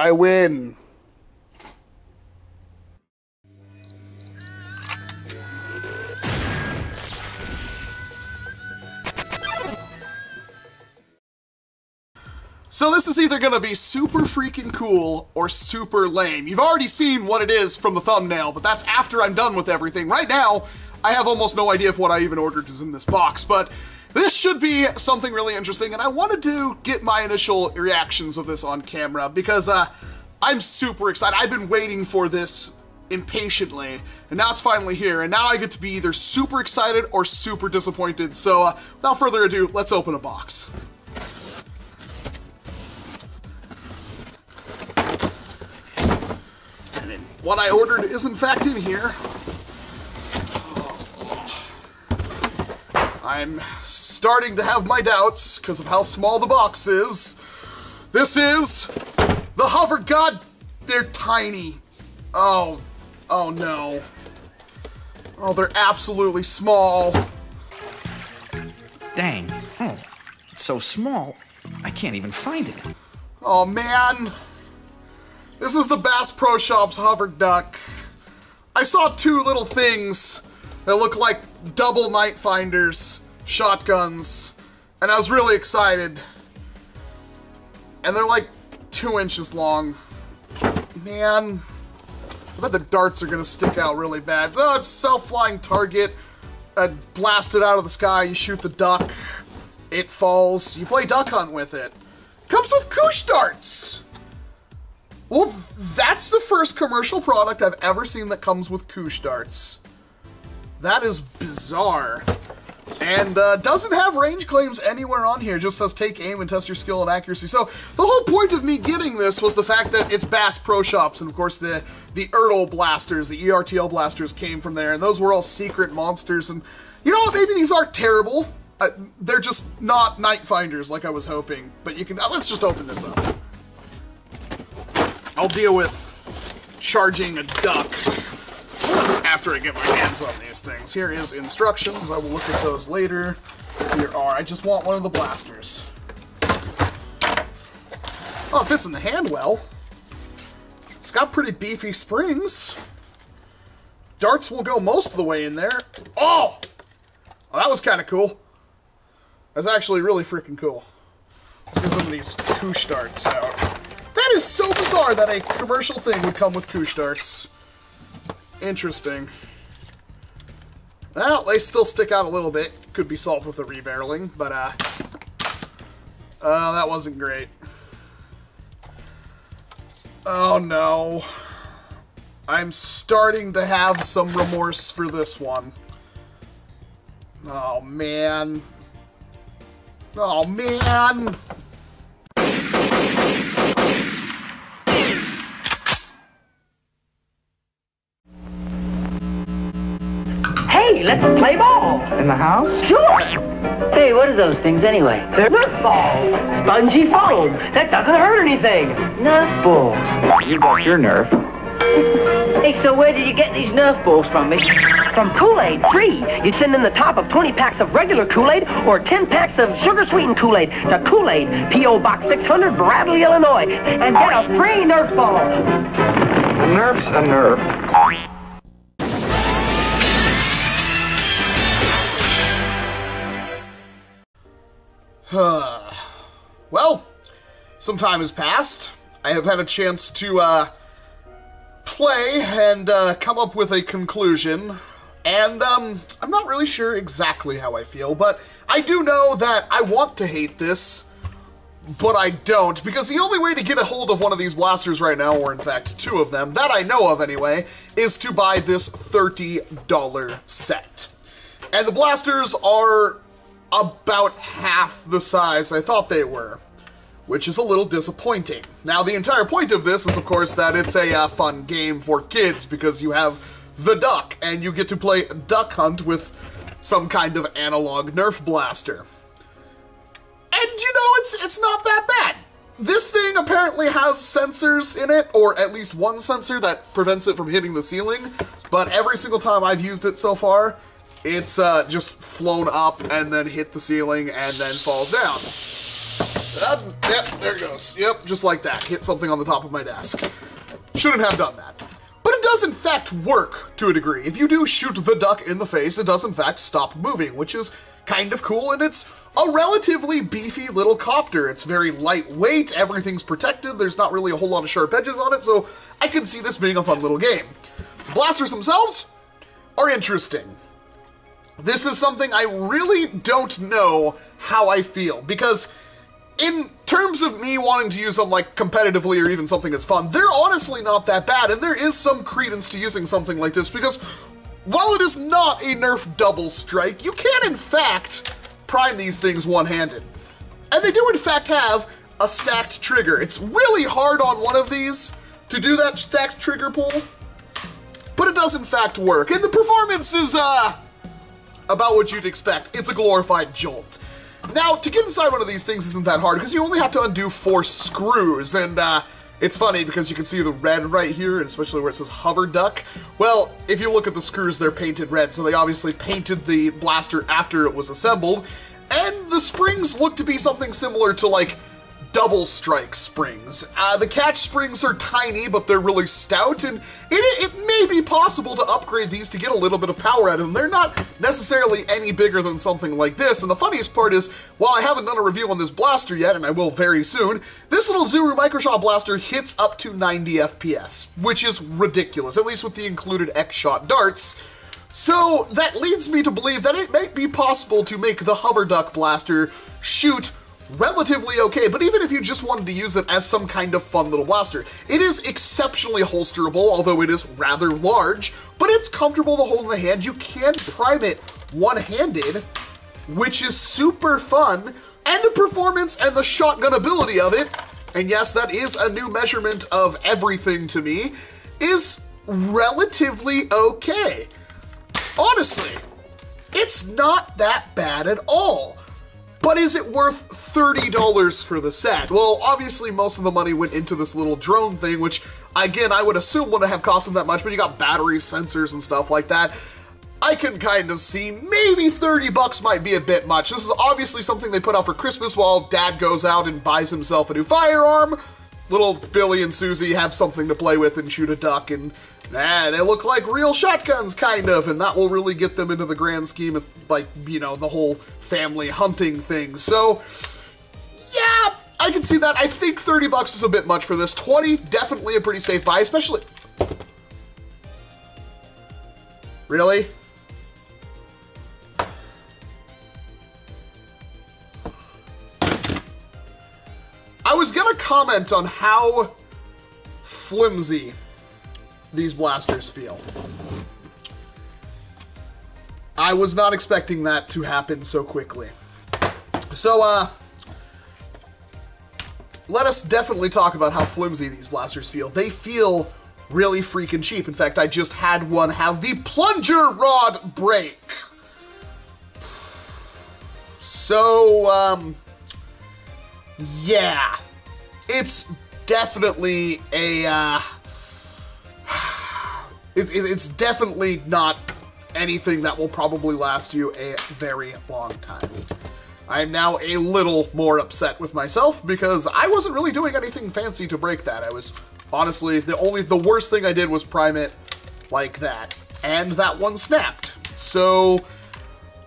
I win. So this is either gonna be super freaking cool or super lame. You've already seen what it is from the thumbnail, but that's after I'm done with everything. Right now, I have almost no idea if what I even ordered is in this box, but this should be something really interesting, and I wanted to get my initial reactions of this on camera because I'm super excited. I've been waiting for this impatiently, and now it's finally here, and now I get to be either super excited or super disappointed. So without further ado, let's open a box. And what I ordered is in fact in here. I'm starting to have my doubts because of how small the box is. This is the hover. God, they're tiny. Oh no. Oh, they're absolutely small. Dang. Oh, it's so small, I can't even find it. Oh man. This is the Bass Pro Shops hover duck. I saw two little things that look like double night finders, shotguns, and I was really excited. And they're like 2 inches long. Man, I bet the darts are gonna stick out really bad. Oh, it's self-flying target. Blast it out of the sky, you shoot the duck, it falls, you play duck hunt with it. Comes with koosh darts! Well, that's the first commercial product I've ever seen that comes with koosh darts. That is bizarre. And doesn't have range claims anywhere on here, just says take aim and test your skill and accuracy. So the whole point of me getting this was the fact that it's Bass Pro Shops, and of course the ERTL blasters, the ERTL blasters came from there, and those were all secret monsters. And you know what, maybe these aren't terrible. They're just not night finders like I was hoping. But you can, let's just open this up. I'll deal with charging a duck after I get my hands on these things. Here is instructions. I will look at those later. Here are, I just want one of the blasters. Oh, it fits in the hand well. It's got pretty beefy springs. Darts will go most of the way in there. Oh! Well, that was kind of cool. That's actually really freaking cool. Let's get some of these koosh darts out. That is so bizarre that a commercial thing would come with koosh darts. Interesting. Well, they still stick out a little bit. Could be solved with a rebarreling, but that wasn't great. Oh no. I'm starting to have some remorse for this one. Oh man. Oh man. Hey, let's play ball. In the house? Sure. Hey, what are those things anyway? They're Nerf balls. Spongy foam. That doesn't hurt anything. Nerf balls. You got your Nerf. Hey, so where did you get these Nerf balls from, Mick? From Kool-Aid, free. You send in the top of 20 packs of regular Kool-Aid or 10 packs of sugar-sweetened Kool-Aid to Kool-Aid, P.O. Box 600, Bradley, Illinois, and get a free Nerf ball. A Nerf's a Nerf. Well, some time has passed. I have had a chance to play and come up with a conclusion, and I'm not really sure exactly how I feel, but I do know that I want to hate this, but I don't, because the only way to get a hold of one of these blasters right now, or in fact two of them, that I know of anyway, is to buy this $30 set. And the blasters are about half the size I thought they were, which is a little disappointing. Now, the entire point of this is, of course, that it's a fun game for kids, because you have the duck, and you get to play duck hunt with some kind of analog Nerf blaster. And, you know, it's not that bad. This thing apparently has sensors in it, or at least one sensor that prevents it from hitting the ceiling, but every single time I've used it so far, it's just flown up and then hit the ceiling and then falls down. Yep, there it goes. Yep, just like that. Hit something on the top of my desk. Shouldn't have done that. But it does in fact work to a degree. If you do shoot the duck in the face, it does in fact stop moving, which is kind of cool, and it's a relatively beefy little copter. It's very lightweight, everything's protected, there's not really a whole lot of sharp edges on it, so I can see this being a fun little game. Blasters themselves are interesting. This is something I really don't know how I feel, because in terms of me wanting to use them like competitively or even something as fun, they're honestly not that bad, and there is some credence to using something like this, because while it is not a Nerf double strike, you can in fact prime these things one-handed. And they do in fact have a stacked trigger. It's really hard on one of these to do that stacked trigger pull, but it does in fact work. And the performance is about what you'd expect. It's a glorified jolt. Now, to get inside one of these things isn't that hard, because you only have to undo 4 screws, and it's funny because you can see the red right here, and especially where it says hover duck. Well, if you look at the screws, they're painted red, so they obviously painted the blaster after it was assembled, and the springs look to be something similar to, like, double strike springs. The catch springs are tiny, but they're really stout, and it may be possible to upgrade these to get a little bit of power out of them. They're not necessarily any bigger than something like this, and the funniest part is, while I haven't done a review on this blaster yet, and I will very soon, this little Zuru Microshot blaster hits up to 90 FPS, which is ridiculous, at least with the included X-Shot darts. So that leads me to believe that it might be possible to make the Hover Duck blaster shoot relatively okay, but even if you just wanted to use it as some kind of fun little blaster, it is exceptionally holsterable, although it is rather large, but it's comfortable to hold in the hand. You can prime it one-handed, which is super fun, and the performance and the shotgun ability of it, and yes, that is a new measurement of everything to me, is relatively okay. Honestly, it's not that bad at all. But is it worth $30 for the set? Well, obviously most of the money went into this little drone thing, which, again, I would assume wouldn't have cost them that much, but you got batteries, sensors, and stuff like that. I can kind of see maybe 30 bucks might be a bit much. This is obviously something they put out for Christmas while Dad goes out and buys himself a new firearm. Little Billy and Susie have something to play with and shoot a duck, and they look like real shotguns, kind of, and that will really get them into the grand scheme of, like, you know, the whole family hunting thing. So, yeah, I can see that. I think 30 bucks is a bit much for this. 20, definitely a pretty safe buy, especially... Really? I was gonna comment on how flimsy these blasters feel. I was not expecting that to happen so quickly. So, let us definitely talk about how flimsy these blasters feel. They feel really freaking cheap. In fact, I just had one have the plunger rod break. So, yeah. It's definitely a, it's definitely not anything that will probably last you a very long time. I am now a little more upset with myself because I wasn't really doing anything fancy to break that. I was honestly, the worst thing I did was prime it like that, and that one snapped. So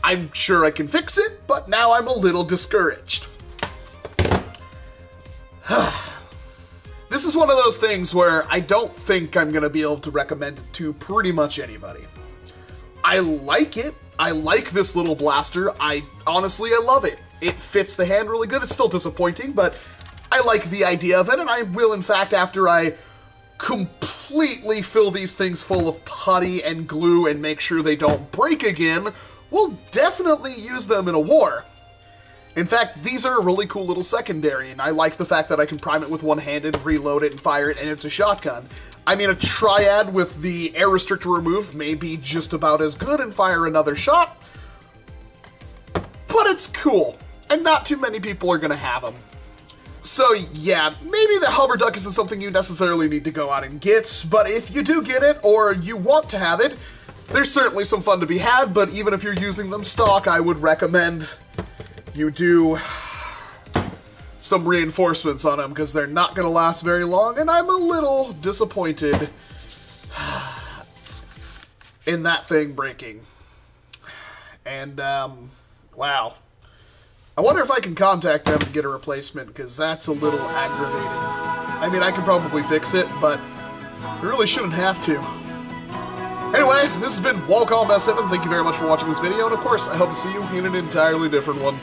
I'm sure I can fix it, but now I'm a little discouraged. This is one of those things where I don't think I'm gonna be able to recommend it to pretty much anybody. I like it. I like this little blaster. Honestly, I love it. It fits the hand really good. It's still disappointing, but I like the idea of it, and I will, in fact, after I completely fill these things full of putty and glue and make sure they don't break again, we'll definitely use them in a war. In fact, these are a really cool little secondary, and I like the fact that I can prime it with one-handed, reload it, and fire it, and it's a shotgun. I mean, a triad with the air restrictor removed may be just about as good and fire another shot, but it's cool, and not too many people are gonna have them. So yeah, maybe the Hover Duck isn't something you necessarily need to go out and get, but if you do get it, or you want to have it, there's certainly some fun to be had, but even if you're using them stock, I would recommend you do some reinforcements on them because they're not going to last very long, and I'm a little disappointed in that thing breaking. And, wow. I wonder if I can contact them and get a replacement, because that's a little aggravating. I mean, I can probably fix it, but I really shouldn't have to. Anyway, this has been Walcom S7. Thank you very much for watching this video, and of course, I hope to see you in an entirely different one.